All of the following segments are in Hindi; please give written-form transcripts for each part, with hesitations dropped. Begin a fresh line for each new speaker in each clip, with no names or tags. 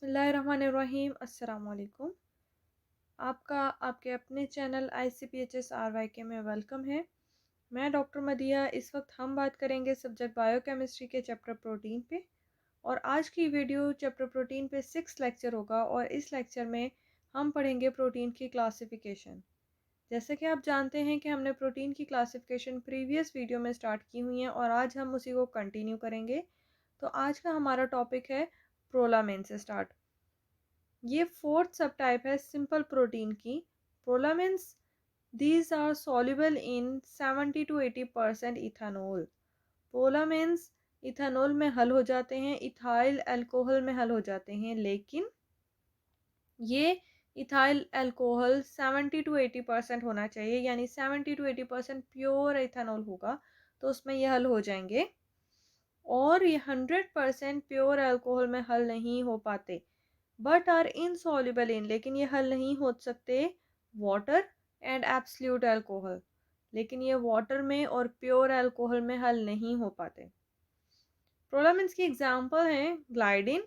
बिस्मिल्लाहिर्रहमानिर्रहीम। अस्सलाम वालेकुम। आपका आपके अपने चैनल ICPHS में वेलकम है। मैं डॉक्टर मदिया। इस वक्त हम बात करेंगे सब्जेक्ट बायोकेमिस्ट्री के चैप्टर प्रोटीन पे, और आज की वीडियो चैप्टर प्रोटीन पे 6 लेक्चर होगा, और इस लेक्चर में हम पढ़ेंगे प्रोटीन की क्लासिफिकेशन। जैसे कि आप जानते हैं कि हमने प्रोटीन की क्लासिफिकेशन प्रीवियस वीडियो में स्टार्ट की हुई है, और आज हम उसी को कंटिन्यू करेंगे। तो आज का हमारा टॉपिक है प्रोलामेन से स्टार्ट। ये फोर्थ सब टाइप है सिंपल प्रोटीन की, prolamins. These are soluble in 70 to 80% ethanol. Prolamins ethanol में हल हो जाते हैं, इथाइल अल्कोहल में हल हो जाते हैं, लेकिन ये इथाइल अल्कोहल 70 to 80% होना चाहिए, यानी 70 to 80% प्योर इथानॉल होगा तो उसमें ये हल हो जाएंगे। और ये 100% प्योर अल्कोहल में हल नहीं हो पाते, बट आर इनसॉल्युबल इन, लेकिन ये हल नहीं हो सकते वाटर एंड एब्सल्यूट अल्कोहल, लेकिन ये वाटर में और प्योर अल्कोहल में हल नहीं हो पाते। प्रोलामिन्स की एग्जांपल हैं ग्लाइडिन,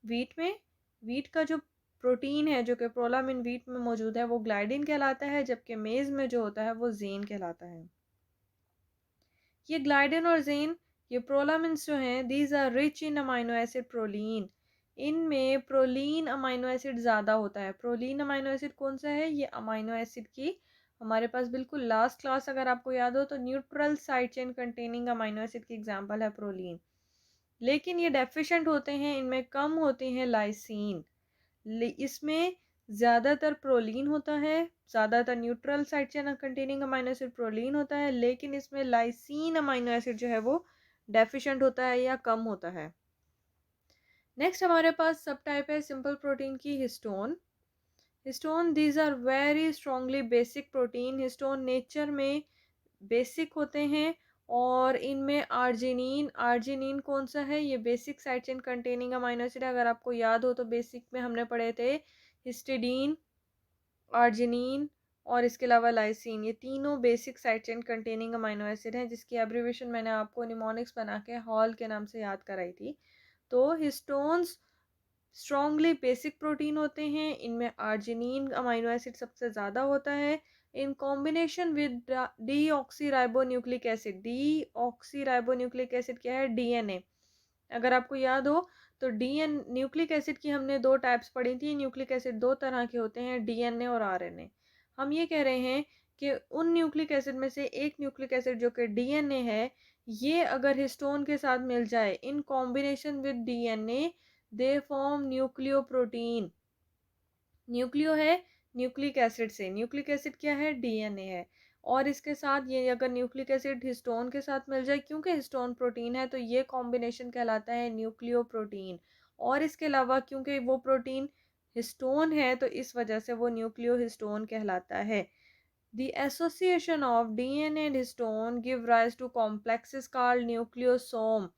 वीट में। वीट का जो प्रोटीन है जो कि प्रोलामिन वीट में मौजूद है वो ग्लाइडिन कहलाता है, जबकि मेज में जो होता है वो जेन कहलाता है। ये ग्लाइडिन और जेन, ये प्रोलामिन्स जो हैं, these are rich in amino acid proline. इनमें प्रोलीन अमाइनो एसिड ज़्यादा होता है। प्रोलीन अमाइनो एसिड कौन सा है? ये अमाइनो एसिड की हमारे पास बिल्कुल लास्ट क्लास अगर आपको याद हो तो neutral side chain containing amino acid की एग्जांपल है प्रोलीन। लेकिन ये डेफिशिएंट होते हैं, इनमें कम होते हैं लाइसीन। इसमें ज़्यादातर प्रोलीन होता है, ज़्यादातर neutral side chain containing amino acid proline होता है, लेकिन इसमें लाइसीन अमाइनो एसिड जो है वो डेफिशिएंट होता है या कम होता है। नेक्स्ट हमारे पास सब टाइप है सिंपल प्रोटीन की, histone. Histone, these are very strongly basic protein. Histone nature में बेसिक होते हैं, और इनमें आर्जिनिन, आर्जिनिन कौन सा है? ये basic side chain containing amino acid है। अगर आपको याद हो तो बेसिक में हमने पढ़े थे हिस्टिडीन, आर्जिनिन और इसके अलावा लाइसिन। ये तीनों basic side chain containing amino acid हैं, जिसकी एब्रीविएशन मैंने आपको निमोनिक्स बना के हॉल के नाम से याद कराई थी। तो हिस्टोन्स स्ट्रॉन्गली बेसिक प्रोटीन होते हैं, इनमें आर्जिनिन अमाइनो एसिड सबसे ज़्यादा होता है, in combination with D oxy ribonucleic acid. D oxy ribonucleic acid क्या है? डीएनए। अगर आपको याद हो तो डीएन न्यूक्लिक एसिड की हमने दो टाइप्स पढ़ी थी। न्यूक्लिक एसिड दो तरह के होते हैं, डीएनए और आरएनए। हम ये कह रहे हैं कि उन न्यूक्लिक एसिड में से एक न्यूक्लिक एसिड जो कि डीएनए है, ये अगर हिस्टोन के साथ मिल जाए in combination with DNA, they form nucleo protein. Nucleo है न्यूक्लिक एसिड से, न्यूक्लिक एसिड क्या है? डीएनए है। और इसके साथ ये अगर न्यूक्लिक एसिड हिस्टोन के साथ मिल जाए, क्योंकि हिस्टोन प्रोटीन है, तो ये कॉम्बिनेशन कहलाता है न्यूक्लियो प्रोटीन। और इसके अलावा क्योंकि वो प्रोटीन हिस्टोन है तो इस वजह से वो न्यूक्लियो हिस्टोन कहलाता है। The association of DNA and histone give rise to complexes called nucleosome।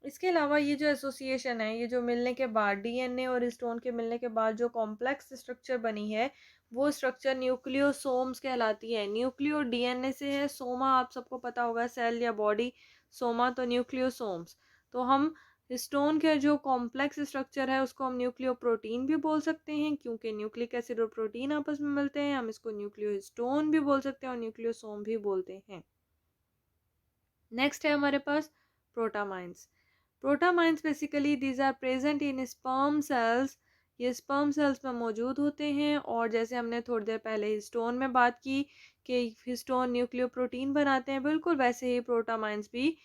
इसके अलावा ये जो एसोसिएशन है, ये जो मिलने के बाद डीएनए और हिस्टोन के मिलने के बाद जो कॉम्प्लेक्स स्ट्रक्चर बनी है, वो स्ट्रक्चर न्यूक्लियोसोम्स कहलाती है। न्यूक्लियो डीएनए से है, सोमा आप सबको पता होगा सेल या बॉडी, सोमा तो न्यूक्लियोसोम्स। तो हम हिस्टोन के जो कॉम्प्लेक्स स्ट्रक्चर है उसको हम न्यूक्लियो प्रोटीन भी बोल सकते हैं, क्योंकि न्यूक्लिक एसिड और प्रोटीन आपस में मिलते हैं। हम इसको न्यूक्लियो हिस्टोन भी बोल सकते हैं और न्यूक्लियोसोम भी बोलते हैं। नेक्स्ट है हमारे पास protamines. Protamines basically these are present in sperm cells. ये स्पर्म सेल्स में मौजूद होते हैं, और जैसे हमने थोड़ी देर पहले हिस्टोन में बात की कि हिस्टोन न्यूक्लियो प्रोटीन बनाते हैं, बिल्कुल वैसे ही प्रोटामाइंस भी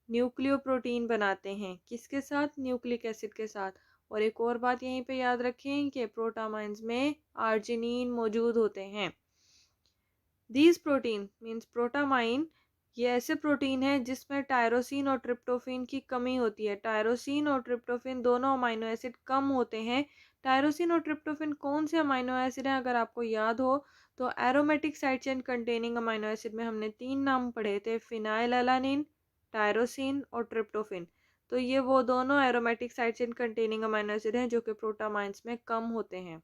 न्यूक्लियो प्रोटीन बनाते हैं। किसके साथ? न्यूक्लिक एसिड के साथ। और एक और बात यहीं पे याद रखें कि प्रोटामाइंस में आर्जिनिन मौजूद होते हैं। दीज प्रोटीन मीन्स प्रोटामाइन, ये ऐसे प्रोटीन है जिसमें टायरोसिन और ट्रिप्टोफेन की कमी होती है। टायरोसिन और ट्रिप्टोफेन दोनों अमाइनो एसिड कम होते हैं। टायरोसिन और ट्रिप्टोफेन कौन से अमाइनो एसिड हैं? अगर आपको याद हो तो aromatic side chain containing amino acid में हमने तीन नाम पढ़े थे, फिनाइलएलानिन, टायरोसिन और ट्रिप्टोफेन। तो ये वो दोनों aromatic side chain containing amino acid हैं जो कि प्रोटामाइंस में कम होते हैं।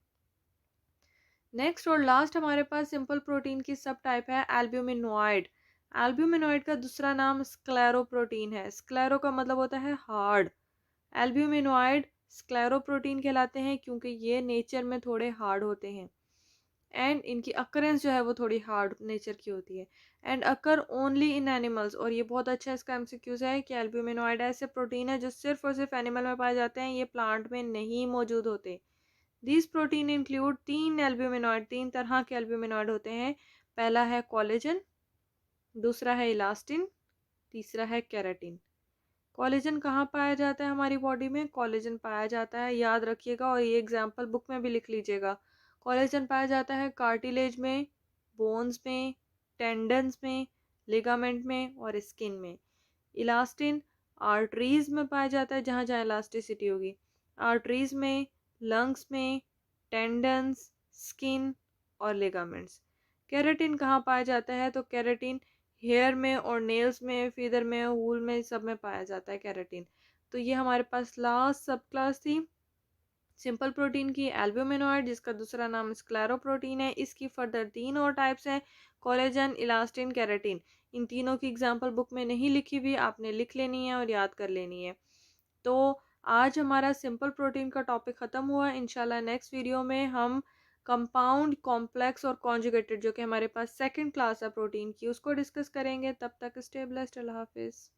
नेक्स्ट और लास्ट हमारे पास सिंपल प्रोटीन की सब टाइप है एल्ब्यूमिनॉइड। एल्ब्यूमिनॉइड का दूसरा नाम स्क्लेरोप्रोटीन है। स्क्लेरो का मतलब होता है हार्ड। एल्ब्यूमिनॉइड स्क्लेरोप्रोटीन कहलाते हैं क्योंकि ये नेचर में थोड़े हार्ड होते हैं एंड इनकी अकरेंस जो है वो थोड़ी हार्ड नेचर की होती है and occur only in animals. और ये बहुत अच्छा इसका एमसीक्यूज है कि एल्ब्यूमिनॉइड ऐसे प्रोटीन है जो सिर्फ और सिर्फ एनिमल में पाए जाते हैं, ये प्लांट में नहीं मौजूद होते। दिस प्रोटीन इंक्लूड तीन तरह के एल्ब्यूमिनॉइड होते हैं। पहला है कोलेजन, दूसरा है इलास्टिन, तीसरा है केराटिन। कोलेजन कहाँ पाया जाता है हमारी बॉडी में? कोलेजन पाया जाता है, याद रखिएगा और ये एग्जाम्पल बुक में भी लिख लीजिएगा। कोलेजन पाया जाता है कार्टिलेज में, बोन्स में, टेंडन्स में, लिगामेंट में और स्किन में। इलास्टिन आर्टरीज में पाया जाता है, जहाँ जहाँ इलास्टिसिटी होगी, आर्टरीज में, लंग्स में, टेंडन्स, स्किन और लिगामेंट्स। केराटिन कहाँ पाया जाता है? तो केराटिन हेयर में और नेल्स में, फीदर में, वूल में, सब में पाया जाता है केराटिन। तो ये हमारे पास लास्ट सब क्लास थी सिंपल प्रोटीन की, एल्ब्यूमिनॉइड, जिसका दूसरा नाम स्क्लेरोप्रोटीन है। इसकी फर्दर 3 और टाइप्स हैं, कोलेजन, इलास्टिन, केराटिन। इन तीनों की एग्जांपल बुक में नहीं लिखी हुई, आपने लिख लेनी है और याद कर लेनी है। तो आज हमारा सिंपल प्रोटीन का टॉपिक ख़त्म हुआ। इंशाल्लाह नेक्स्ट वीडियो में हम कंपाउंड, कॉम्प्लेक्स और कॉन्जुगेटेड, जो कि हमारे पास सेकंड क्लास है प्रोटीन की, उसको डिस्कस करेंगे। तब तक स्टे ब्लेस्ड, अल्लाह हाफिज़।